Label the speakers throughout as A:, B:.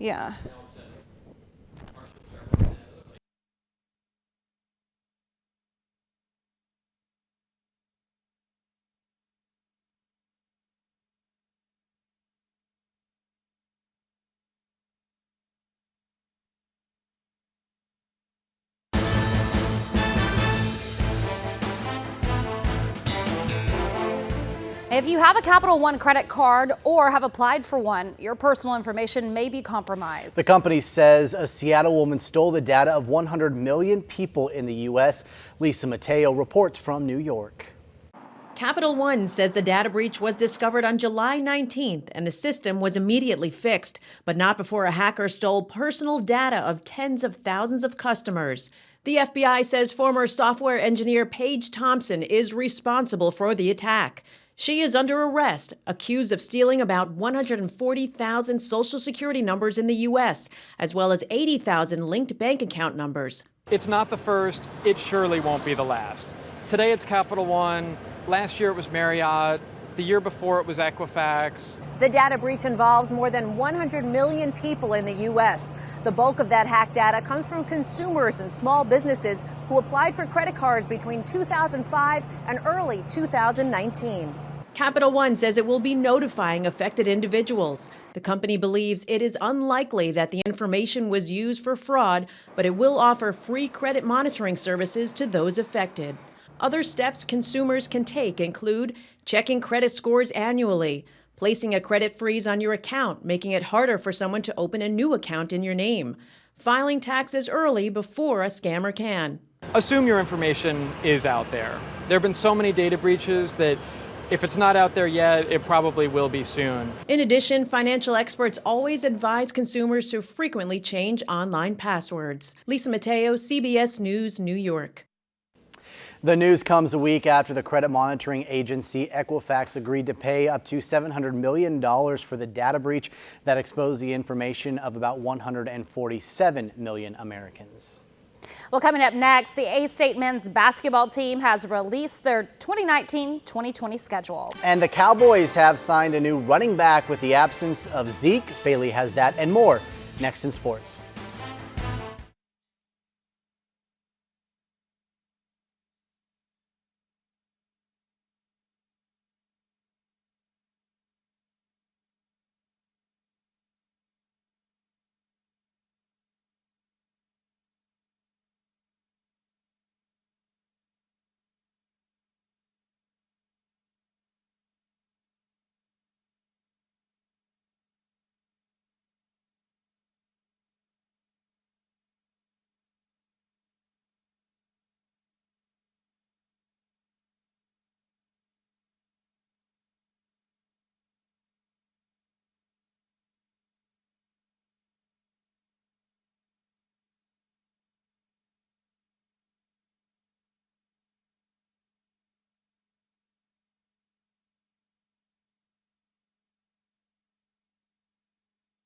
A: Yeah. If you have a Capital One credit card or have applied for one, your personal information may be compromised.
B: The company says a Seattle woman stole the data of 100 million people in the U.S. Lisa Mateo reports from New York.
C: Capital One says the data breach was discovered on July 19th and the system was immediately fixed, but not before a hacker stole personal data of tens of thousands of customers. The FBI says former software engineer Paige Thompson is responsible for the attack. She is under arrest, accused of stealing about 140,000 Social Security numbers in the U.S., as well as 80,000 linked bank account numbers.
D: It's not the first. It surely won't be the last. Today it's Capital One. Last year it was Marriott. The year before it was Equifax.
C: The data breach involves more than 100 million people in the U.S. The bulk of that hacked data comes from consumers and small businesses who applied for credit cards between 2005 and early 2019. Capital One says it will be notifying affected individuals. The company believes it is unlikely that the information was used for fraud, but it will offer free credit monitoring services to those affected. Other steps consumers can take include checking credit scores annually, placing a credit freeze on your account, making it harder for someone to open a new account in your name, filing taxes early before a scammer can.
D: Assume your information is out there. There have been so many data breaches that if it's not out there yet, it probably will be soon.
C: In addition, financial experts always advise consumers to frequently change online passwords. Lisa Mateo, CBS News, New York.
B: The news comes a week after the credit monitoring agency Equifax agreed to pay up to $700 million for the data breach that exposed the information of about 147 million Americans.
A: Well, coming up next, the A-State men's basketball team has released their 2019-2020 schedule.
B: And the Cowboys have signed a new running back with the absence of Zeke. Bailey has that and more next in sports.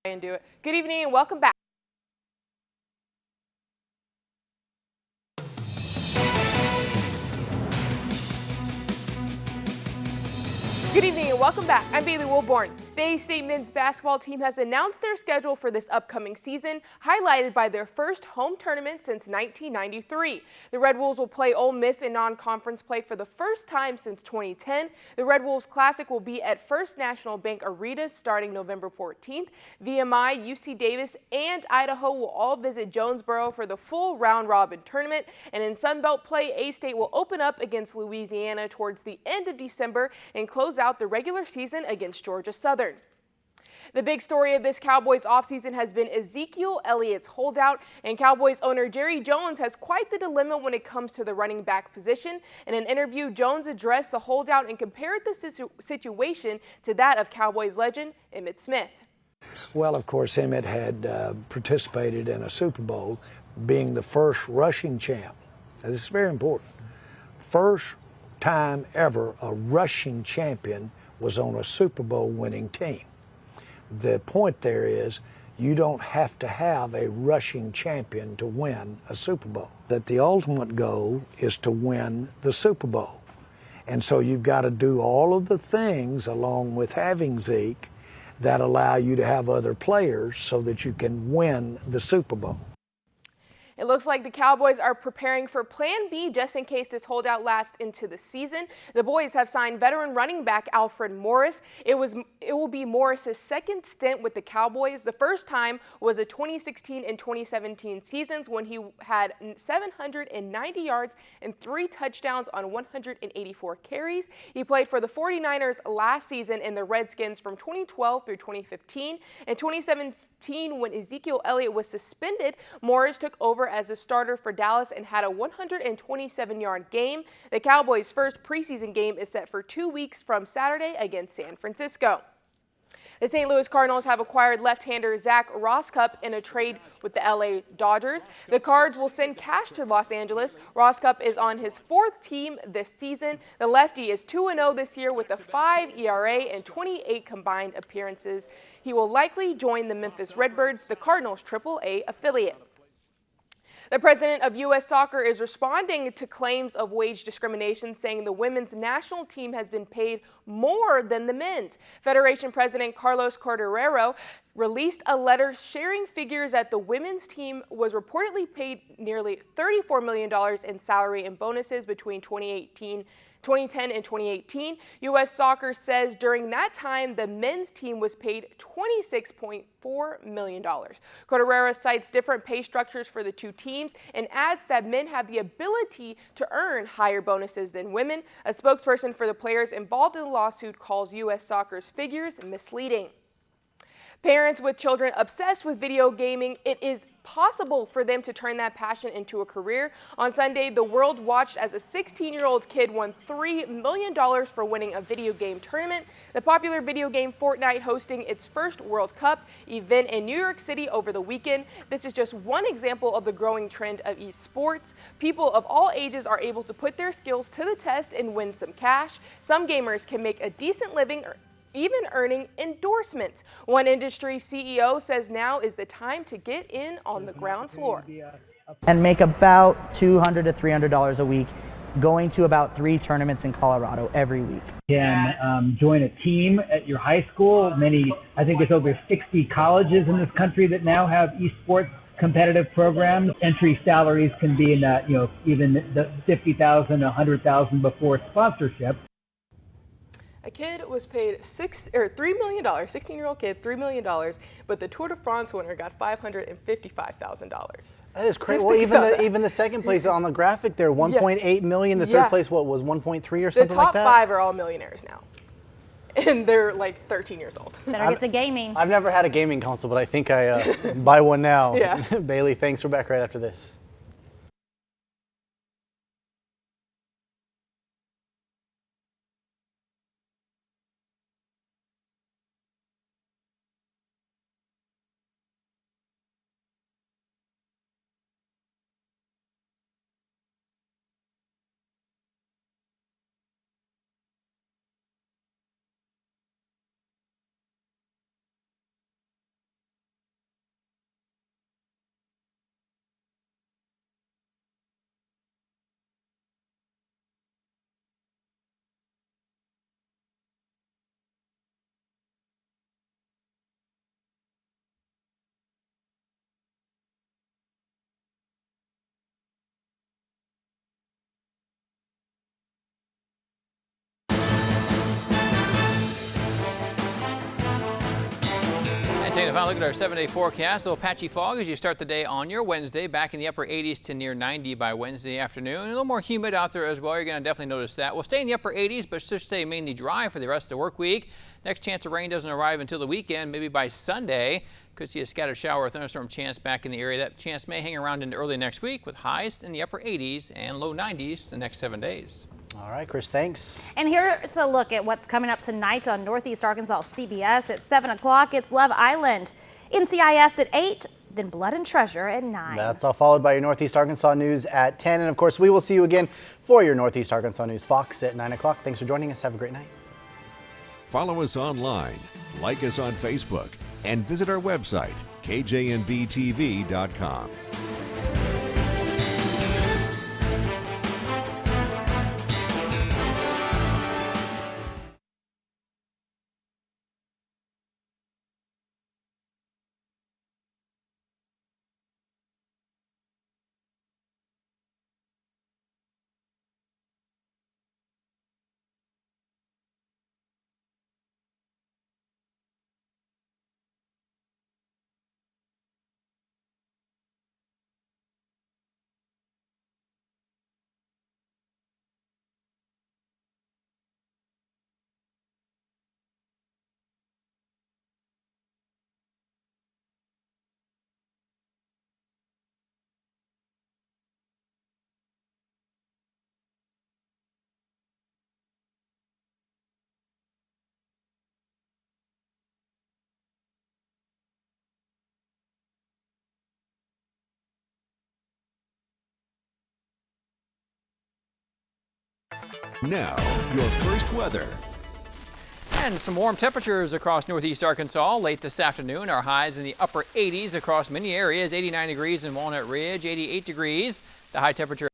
E: And do it. Good evening and welcome back. Good evening and welcome back. I'm Bailey Wilborn. The A-State men's basketball team has announced their schedule for this upcoming season, highlighted by their first home tournament since 1993. The Red Wolves will play Ole Miss in non-conference play for the first time since 2010. The Red Wolves Classic will be at First National Bank Arena starting November 14th. VMI, UC Davis, and Idaho will all visit Jonesboro for the full round-robin tournament. And in Sun Belt play, A-State will open up against Louisiana towards the end of December and close out the regular season against Georgia Southern. The big story of this Cowboys offseason has been Ezekiel Elliott's holdout, and Cowboys owner Jerry Jones has quite the dilemma when it comes to the running back position. In an interview, Jones addressed the holdout and compared the situation to that of Cowboys legend Emmitt Smith.
F: Well, of course, Emmitt had participated in a Super Bowl, being the first rushing champ. Now, this is very important. First time ever a rushing champion was on a Super Bowl winning team. The point there is you don't have to have a rushing champion to win a Super Bowl. That the ultimate goal is to win the Super Bowl. And so you've got to do all of the things along with having Zeke that allow you to have other players so that you can win the Super Bowl.
E: It looks like the Cowboys are preparing for Plan B just in case this holdout lasts into the season. The boys have signed veteran running back Alfred Morris. It will be Morris's second stint with the Cowboys. The first time was the 2016 and 2017 seasons when he had 790 yards and 3 touchdowns on 184 carries. He played for the 49ers last season and the Redskins from 2012 through 2015. In 2017, when Ezekiel Elliott was suspended, Morris took over as a starter for Dallas and had a 127-yard game. The Cowboys' first preseason game is set for 2 weeks from Saturday against San Francisco. The St. Louis Cardinals have acquired left-hander Zach Roskup in a trade with the LA Dodgers. The Cards will send cash to Los Angeles. Roskup is on his 4th team this season. The lefty is 2-0 this year with a 5 ERA and 28 combined appearances. He will likely join the Memphis Redbirds, the Cardinals' AAA affiliate. The president of U.S. Soccer is responding to claims of wage discrimination, saying the women's national team has been paid more than the men's. Federation President Carlos Corderero released a letter sharing figures that the women's team was reportedly paid nearly $34 million in salary and bonuses between 2010 and 2018. U.S. Soccer says during that time, the men's team was paid $26.4 million. Corderera cites different pay structures for the two teams and adds that men have the ability to earn higher bonuses than women. A spokesperson for the players involved in the lawsuit calls U.S. Soccer's figures misleading. Parents with children obsessed with video gaming, it is possible for them to turn that passion into a career. On Sunday, the world watched as a 16-year-old kid won $3 million for winning a video game tournament. The popular video game Fortnite hosting its first World Cup event in New York City over the weekend. This is just one example of the growing trend of esports. People of all ages are able to put their skills to the test and win some cash. Some gamers can make a decent living, even earning endorsements. One industry CEO says now is the time to get in on the ground floor.
G: And make about $200 to $300 a week, going to about 3 tournaments in Colorado every week.
H: You can join a team at your high school. I think there's over 60 colleges in this country that now have esports competitive programs. Entry salaries can be in that, even the $50,000, $100,000 before sponsorship.
E: A kid was paid $3 million, 16-year-old kid, $3 million, but the Tour de France winner got $555,000.
B: That is crazy. Well, even the second place on the graphic there, 1.8 million. The third place, what was 1.3 or something like that?
E: The top 5 are all millionaires now, and they're like 13 years old.
A: Better get to gaming.
B: I've never had a gaming console, but I think I buy one now.
E: Yeah.
B: Bailey, thanks. We're back right after this.
I: Taking a final look at our 7-day forecast. A little patchy fog as you start the day on your Wednesday. Back in the upper 80s to near 90 by Wednesday afternoon. A little more humid out there as well. You're going to definitely notice that. We'll stay in the upper 80s, but should stay mainly dry for the rest of the work week. Next chance of rain doesn't arrive until the weekend, maybe by Sunday. Could see a scattered shower or thunderstorm chance back in the area. That chance may hang around into early next week with highs in the upper 80s and low 90s the next 7 days.
B: All right, Chris, thanks.
A: And here's a look at what's coming up tonight on Northeast Arkansas CBS. At 7 o'clock, it's Love Island. NCIS at 8, then Blood and Treasure at 9.
B: That's all followed by your Northeast Arkansas News at 10. And of course, we will see you again for your Northeast Arkansas News Fox at 9 o'clock. Thanks for joining us. Have a great night.
J: Follow us online, like us on Facebook, and visit our website, kjnbtv.com. Now, your first weather.
I: And some warm temperatures across northeast Arkansas late this afternoon. Our highs in the upper 80s across many areas. 89 degrees in Walnut Ridge, 88 degrees. The high temperature.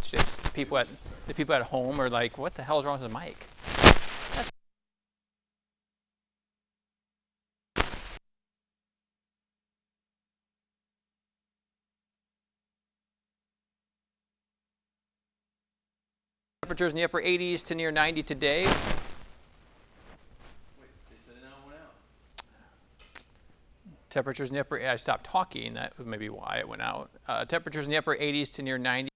I: Just the people at home are like, what the hell is wrong with the mic? Temperatures in the upper 80s to near 90 today. Temperatures in the upper, I stopped talking, that was maybe why it went out. Temperatures in the upper 80s to near 90.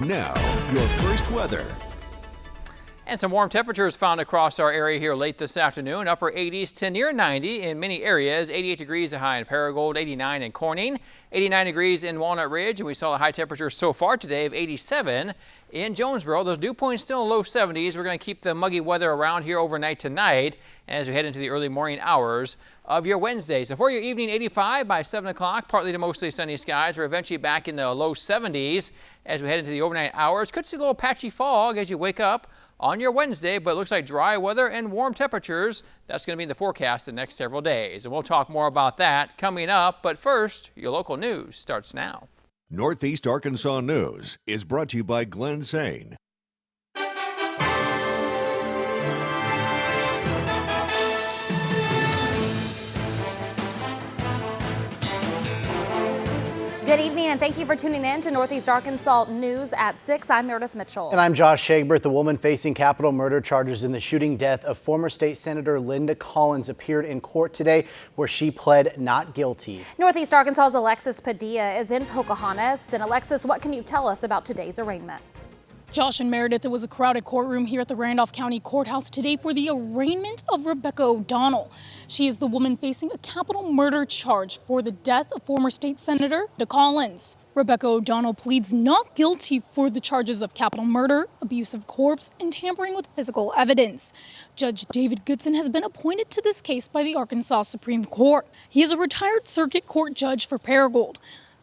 J: Now, your first weather.
I: And some warm temperatures found across our area here late this afternoon. Upper 80s to near 90 in many areas. 88 degrees a high in Paragould, 89 in Corning, 89 degrees in Walnut Ridge, and we saw a high temperature so far today of 87 in Jonesboro. Those dew points still in low 70s. We're going to keep the muggy weather around here overnight tonight as we head into the early morning hours of your Wednesday. So for your evening, 85 by 7 o'clock, partly to mostly sunny skies. We're eventually back in the low 70s as we head into the overnight hours. Could see a little patchy fog as you wake up on your Wednesday, but it looks like dry weather and warm temperatures. That's going to be in the forecast the next several days. And we'll talk more about that coming up. But first, your local news starts now.
J: Northeast Arkansas News is brought to you by Glenn Zane.
A: Good evening, and thank you for tuning in to Northeast Arkansas News at 6. I'm Meredith Mitchell.
B: And I'm Josh Shagbert. The woman facing capital murder charges in the shooting death of former state Senator Linda Collins appeared in court today, where she pled not guilty.
A: Northeast Arkansas's Alexis Padilla is in Pocahontas. And Alexis, what can you tell us about today's arraignment?
K: Josh and Meredith, it was a crowded courtroom here at the Randolph County Courthouse today for the arraignment of Rebecca O'Donnell. She is the woman facing a capital murder charge for the death of former state Senator Linda Collins. Rebecca O'Donnell pleads not guilty for the charges of capital murder, abuse of corpse, and tampering with physical evidence. Judge David Goodson has been appointed to this case by the Arkansas Supreme Court. He is a retired circuit court judge for Paragould.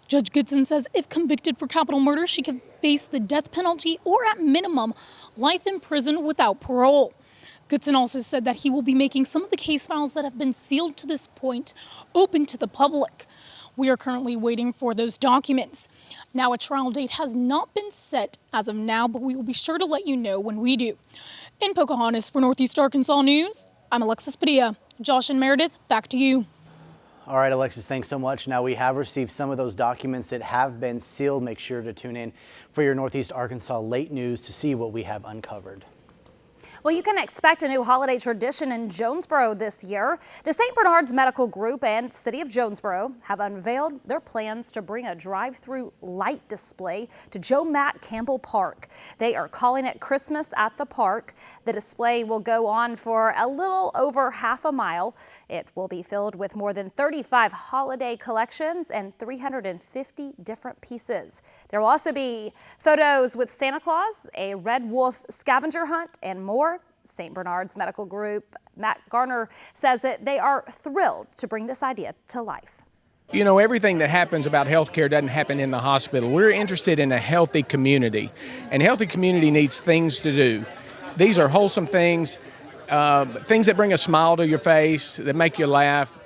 K: Judge Goodson says if convicted for capital murder, she could face the death penalty or at minimum life in prison without parole. Goodson also said that he will be making some of the case files that have been sealed to this point open to the public. We are currently waiting for those documents. Now, a trial date has not been set as of now, but we will be sure to let you know when we do. In Pocahontas for Northeast Arkansas News, I'm Alexis Padilla. Josh and Meredith, back to you.
B: All right, Alexis, thanks so much. Now, we have received some of those documents that have been sealed. Make sure to tune in for your Northeast Arkansas late news to see what we have uncovered.
A: Well, you can expect a new holiday tradition in Jonesboro this year. The St. Bernard's Medical Group and City of Jonesboro have unveiled their plans to bring a drive-through light display to Joe Matt Campbell Park. They are calling it Christmas at the Park. The display will go on for a little over half a mile. It will be filled with more than 35 holiday collections and 350 different pieces. There will also be photos with Santa Claus, a red wolf scavenger hunt, and more. St. Bernard's Medical Group, Matt Garner, says that they are thrilled to bring this idea to life.
L: You know, everything that happens about healthcare doesn't happen in the hospital. We're interested in a healthy community, and healthy community needs things to do. These are wholesome things, things that bring a smile to your face, that make you laugh,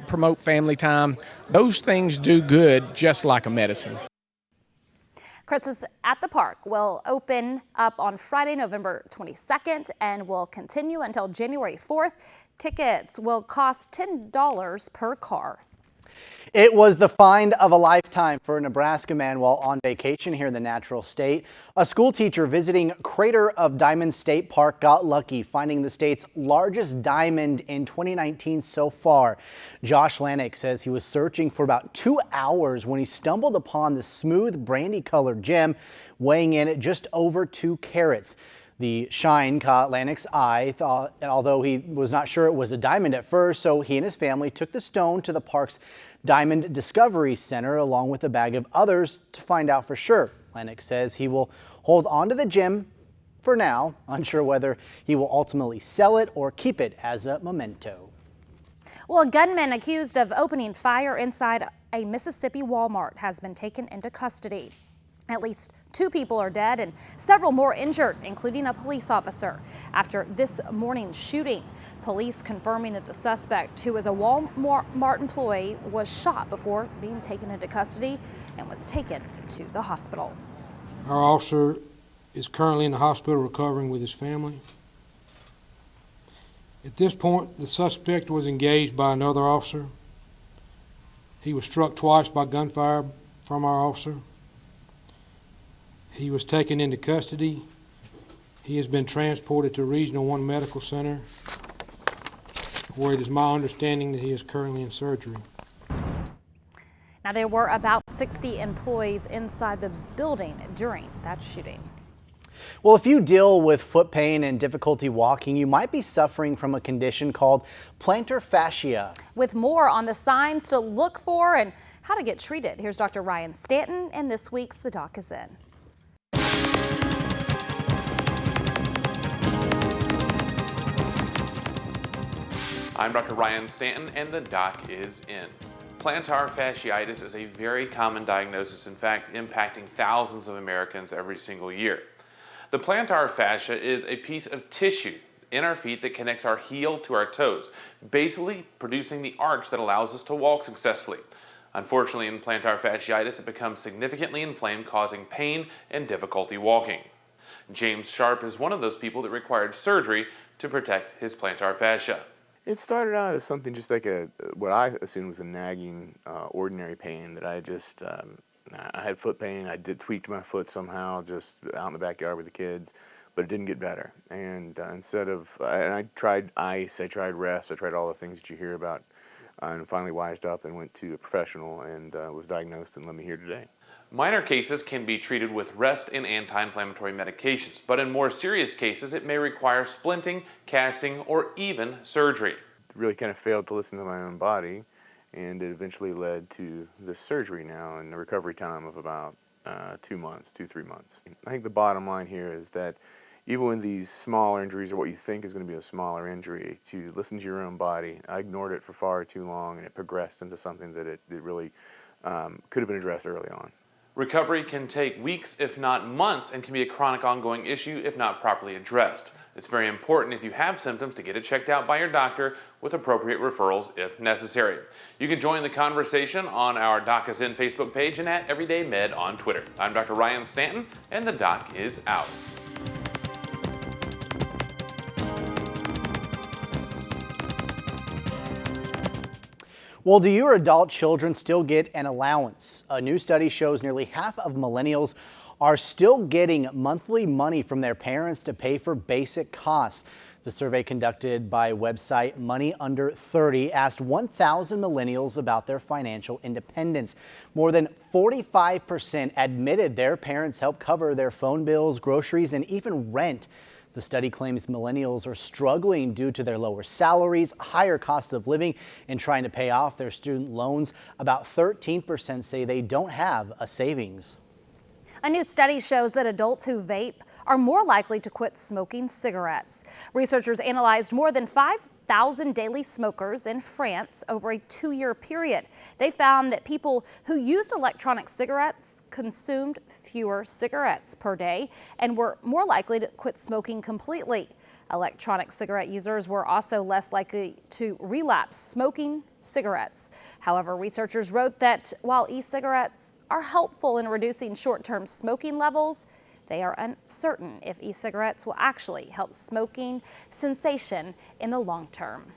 L: promote family time. Those things do good just like a medicine.
A: Christmas at the Park will open up on Friday, November 22nd and will continue until January 4th. Tickets will cost $10 per car.
B: It was the find of a lifetime for a Nebraska man while on vacation here in the natural state. A school teacher visiting Crater of Diamond State Park got lucky, finding the state's largest diamond in 2019 so far. Josh Lanik says he was searching for about 2 hours when he stumbled upon the smooth brandy-colored gem weighing in at just over 2 carats. The shine caught Lannick's eye, although he was not sure it was a diamond at first, so he and his family took the stone to the park's Diamond Discovery Center along with a bag of others to find out for sure. Lannick says he will hold on to the gem for now, unsure whether he will ultimately sell it or keep it as a memento.
A: Well, a gunman accused of opening fire inside a Mississippi Walmart has been taken into custody. At least 2 people are dead and several more injured, including a police officer, after this morning's shooting. Police confirming that the suspect, who is a Walmart employee, was shot before being taken into custody and was taken to the hospital.
M: Our officer is currently in the hospital recovering with his family. At this point, the suspect was engaged by another officer. He was struck twice by gunfire from our officer. He was taken into custody. He has been transported to Regional 1 Medical Center, where it is my understanding that he is currently in surgery.
A: Now, there were about 60 employees inside the building during that shooting.
B: Well, if you deal with foot pain and difficulty walking, you might be suffering from a condition called plantar fascia.
A: With more on the signs to look for and how to get treated, here's Dr. Ryan Stanton, and this week's The Doc is In.
N: I'm Dr. Ryan Stanton, and The Doc is In. Plantar fasciitis is a very common diagnosis, in fact, impacting thousands of Americans every single year. The plantar fascia is a piece of tissue in our feet that connects our heel to our toes, basically producing the arch that allows us to walk successfully. Unfortunately, in plantar fasciitis, it becomes significantly inflamed, causing pain and difficulty walking. James Sharp is one of those people that required surgery to protect his plantar fascia.
O: It started out as something just like what I assumed was a nagging, ordinary pain that I had foot pain. I tweaked my foot somehow just out in the backyard with the kids, but it didn't get better. And I tried ice, I tried rest, I tried all the things that you hear about, and finally wised up and went to a professional and was diagnosed and led me here today.
N: Minor cases can be treated with rest and anti-inflammatory medications, but in more serious cases it may require splinting, casting, or even surgery.
O: Really kind of failed to listen to my own body, and it eventually led to this surgery now and a recovery time of about 3 months. I think the bottom line here is that even when these smaller injuries are what you think is going to be a smaller injury, to listen to your own body. I ignored it for far too long, and it progressed into something that it really could have been addressed early on.
N: Recovery can take weeks, if not months, and can be a chronic ongoing issue if not properly addressed. It's very important if you have symptoms to get it checked out by your doctor with appropriate referrals if necessary. You can join the conversation on our Doc is In Facebook page and at Everyday Med on Twitter. I'm Dr. Ryan Stanton, and the Doc is out.
B: Well, do your adult children still get an allowance? A new study shows nearly half of millennials are still getting monthly money from their parents to pay for basic costs. The survey conducted by website Money Under 30 asked 1,000 millennials about their financial independence. More than 45% admitted their parents help cover their phone bills, groceries, and even rent. The study claims millennials are struggling due to their lower salaries, higher cost of living, and trying to pay off their student loans. About 13% say they don't have a savings.
A: A new study shows that adults who vape are more likely to quit smoking cigarettes. Researchers analyzed more than 5,000 daily smokers in France over a 2-year period. They found that people who used electronic cigarettes consumed fewer cigarettes per day and were more likely to quit smoking completely. Electronic cigarette users were also less likely to relapse smoking cigarettes. However, researchers wrote that while e-cigarettes are helpful in reducing short-term smoking levels, they are uncertain if e-cigarettes will actually help smoking cessation in the long term.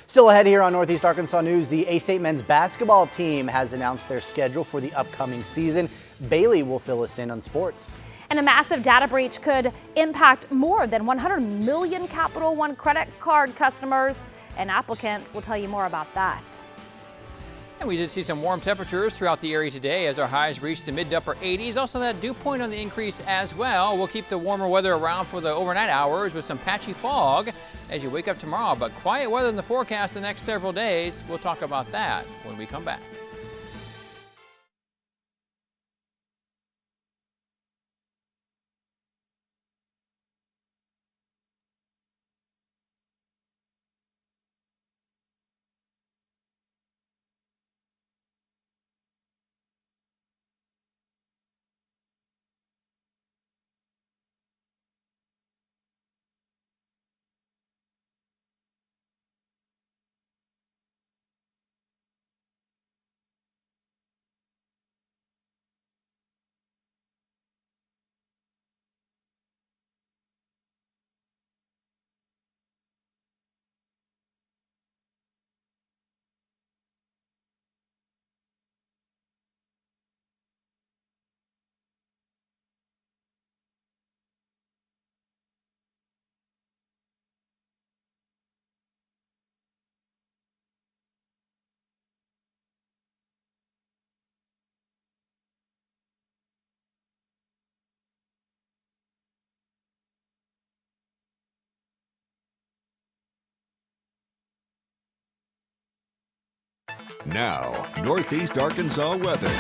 B: Still ahead here on Northeast Arkansas News, the A-State men's basketball team has announced their schedule for the upcoming season. Bailey will fill us in on sports.
A: And a massive data breach could impact more than 100 million Capital One credit card customers, and applicants will tell you more about that.
I: And we did see some warm temperatures throughout the area today as our highs reached the mid to upper 80s. Also that dew point on the increase as well. We'll keep the warmer weather around for the overnight hours with some patchy fog as you wake up tomorrow. But quiet weather in the forecast the next several days. We'll talk about that when we come back.
J: Now, Northeast Arkansas weather.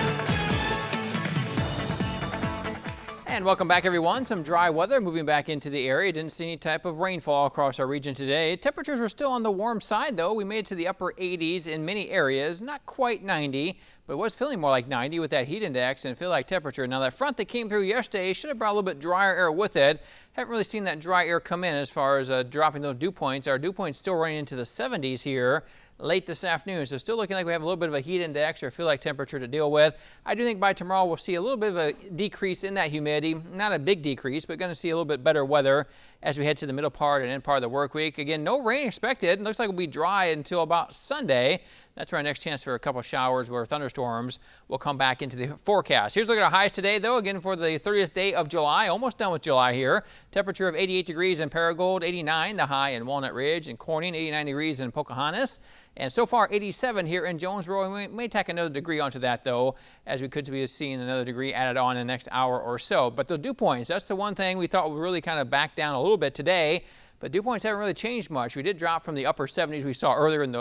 I: And welcome back, everyone. Some dry weather moving back into the area. Didn't see any type of rainfall across our region today. Temperatures were still on the warm side, though. We made it to the upper 80s in many areas. Not quite 90, but it was feeling more like 90 with that heat index and feel like temperature. Now, that front that came through yesterday should have brought a little bit drier air with it. Haven't really seen that dry air come in as far as dropping those dew points. Our dew points still running into the 70s here late this afternoon. So still looking like we have a little bit of a heat index or feel like temperature to deal with. I do think by tomorrow we'll see a little bit of a decrease in that humidity. Not a big decrease, but going to see a little bit better weather as we head to the middle part and end part of the work week. Again, no rain expected. It looks like it'll be dry until about Sunday. That's our next chance for a couple showers or thunderstorms will come back into the forecast. Here's a look at our highs today, though. Again, for the 30th day of July, almost done with July here. Temperature of 88 degrees in Paragould, 89 the high in Walnut Ridge and Corning, 89 degrees in Pocahontas. And so far, 87 here in Jonesboro. We may tack another degree onto that, though, as we could be seeing another degree added on in the next hour or so. But the dew points, that's the one thing we thought would really kind of back down a little bit today. But dew points haven't really changed much. We did drop from the upper 70s we saw earlier in the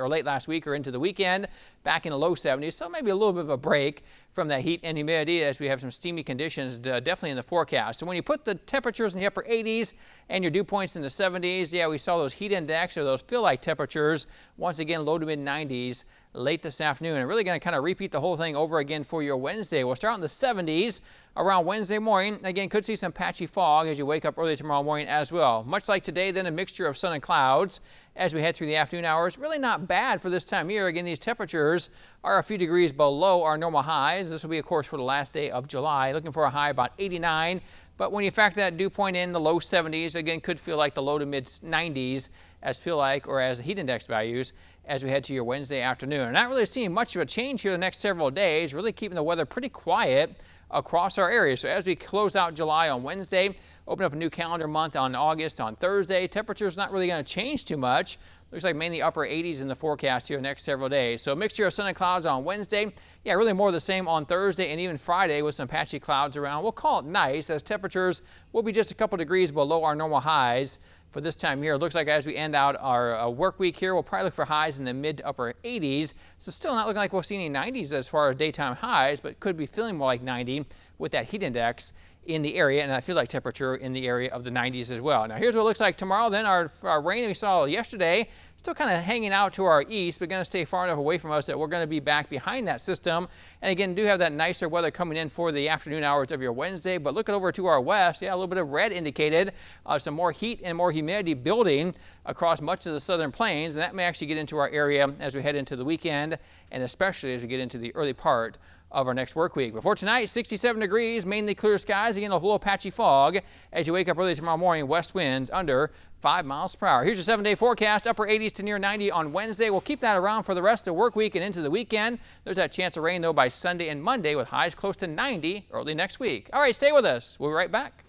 I: late last week or into the weekend, back in the low 70s. So maybe a little bit of a break from that heat and humidity as we have some steamy conditions definitely in the forecast. So when you put the temperatures in the upper 80s and your dew points in the 70s, yeah, we saw those heat index or those feel like temperatures once again low to mid 90s late this afternoon. And really going to kind of repeat the whole thing over again for your Wednesday. We'll start in the 70s around Wednesday morning. Again, could see some patchy fog as you wake up early tomorrow morning as well. Much like today, then a mixture of sun and clouds as we head through the afternoon hours. Really not bad for this time of year. Again, these temperatures are a few degrees below our normal highs. This will be, of course, for the last day of July. Looking for a high about 89. But when you factor that dew point in, the low 70s, again, could feel like the low to mid 90s as feel like, or as heat index values as we head to your Wednesday afternoon. And not really seeing much of a change here the next several days, really keeping the weather pretty quiet across our area. So as we close out July on Wednesday, open up a new calendar month on August on Thursday, temperature's not really going to change too much. Looks like mainly upper 80s in the forecast here the next several days. So a mixture of sun and clouds on Wednesday. Yeah, really more of the same on Thursday and even Friday with some patchy clouds around. We'll call it nice as temperatures will be just a couple degrees below our normal highs for this time here. It looks like as we end out our work week here, we'll probably look for highs in the mid to upper 80s. So still not looking like we'll see any 90s as far as daytime highs, but could be feeling more like 90 with that heat index in the area, and I feel like temperature in the area of the 90s as well. Now here's what it looks like tomorrow. Then our rain we saw yesterday still kind of hanging out to our east, but going to stay far enough away from us that we're going to be back behind that system. And again, do have that nicer weather coming in for the afternoon hours of your Wednesday. But looking over to our west, yeah, a little bit of red indicated some more heat and more humidity building across much of the southern plains, and that may actually get into our area as we head into the weekend, and especially as we get into the early part of our next work week. Before tonight, 67 degrees, mainly clear skies. Again, a little patchy fog as you wake up early tomorrow morning. West winds under 5 miles per hour. Here's your 7-day forecast. Upper 80s to near 90 on Wednesday. We'll keep that around for the rest of the work week and into the weekend. There's that chance of rain, though, by Sunday and Monday with highs close to 90 early next week. All right, stay with us. We'll be right back.